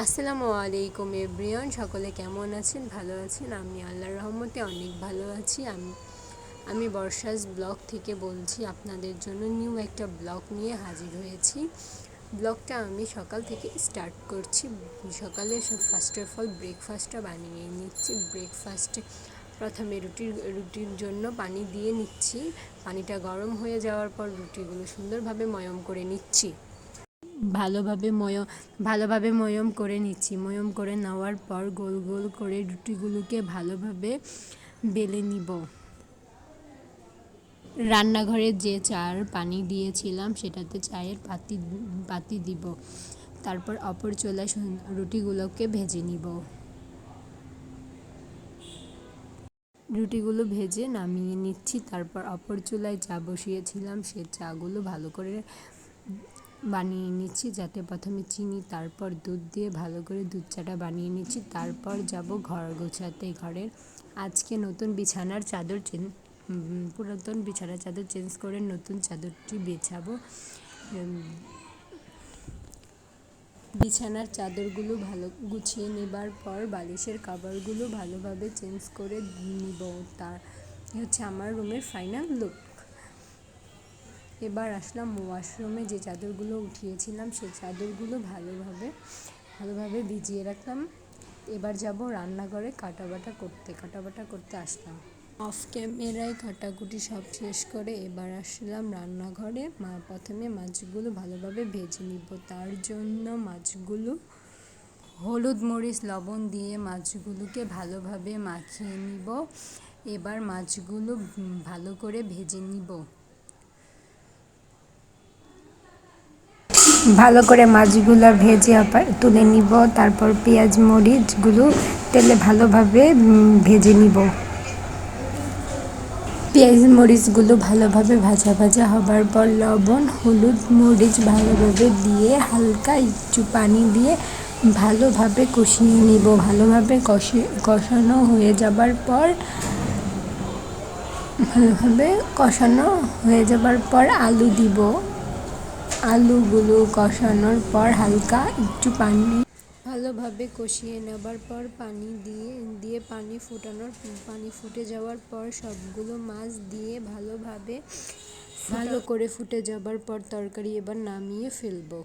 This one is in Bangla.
আসসালামু আলাইকুম এভরিওয়ান, সকলে কেমন আছেন? ভালো আছেন? আমি আল্লাহর রহমতে অনেক ভালো আছি। আমি বর্ষাস ব্লগ থেকে বলছি, আপনাদের জন্য নিউ একটা ব্লগ নিয়ে হাজির হয়েছি। ব্লগটা আমি সকাল থেকে স্টার্ট করছি। সকালে ফার্স্ট অফ অল ব্রেকফাস্টটা বানিয়ে নিচ্ছি। ব্রেকফাস্টে প্রথমে রুটির জন্য পানি দিয়ে নিচ্ছি। পানিটা গরম হয়ে যাওয়ার পর রুটিগুলো সুন্দরভাবে ময়ম করে নিচ্ছি। ভালোভাবে ময়ম করে নিচ্ছি। ময়ম করে নেওয়ার পর গোল গোল করে রুটিগুলোকে ভালোভাবে বেলে নিব। রান্নাঘরে যে চার পানি দিয়েছিলাম সেটাতে চায়ের পাতি দিব। তারপর অপর চুলায় রুটিগুলোকে ভেজে নিব। রুটিগুলো ভেজে নামিয়ে নিচ্ছি। তারপর অপর চুলায় চা বসিয়েছিলাম, সে চাগুলো ভালো করে বানিয়ে নিচ্ছি। যাতে প্রথমে চিনি, তারপর দুধ দিয়ে ভালো করে দুধ চাটা বানিয়ে নিচ্ছি। তারপর যাব ঘর গোছাতে। ঘরের আজকে নতুন বিছানার চাদর পুরাতন বিছানার চাদর চেঞ্জ করে নতুন চাদরটি বিছাবো। বিছানার চাদরগুলো ভালো গুছিয়ে নেবার পর বালিশের কভারগুলো ভালোভাবে চেঞ্জ করে নিব। তার হচ্ছে আমার রুমের ফাইনাল লুক। এবার আসলাম ওয়াশরুমে, যে চাদরগুলো উঠিয়েছিলাম সেই চাদরগুলো ভালোভাবে ভিজিয়ে রাখলাম। এবার যাব রান্নাঘরে কাটাবাটা করতে আসলাম। অফ ক্যামেরায় কাটাকুটি সব শেষ করে এবার আসলাম রান্নাঘরে। প্রথমে মাছগুলো ভালোভাবে ভেজে নিব। তার জন্য মাছগুলো হলুদ মরিচ লবণ দিয়ে মাছগুলোকে ভালোভাবে মাখিয়ে নিব। এবার মাছগুলো ভালো করে ভেজে নিব। ভালো করে মাছগুলো ভেজে তুলে নিব। তারপর পেঁয়াজ মরিচগুলো তেলে ভালোভাবে ভেজে নিব। পেঁয়াজ মরিচগুলো ভালোভাবে ভাজা হবার পর লবণ হলুদ মরিচ ভালোভাবে দিয়ে হালকা একটু পানি দিয়ে ভালোভাবে কষিয়ে নিব। ভালোভাবে কষানো হয়ে যাবার পর আলু দিব। আলুগুলো কষানোর পর হালকা একটু পানি ভালোভাবে কষিয়ে নেবার পর পানি দিয়ে পানি ফুটে যাওয়ার পর সবগুলো মাছ দিয়ে ভালো করে ফুটে যাবার পর তরকারি এবার নামিয়ে ফেলবো।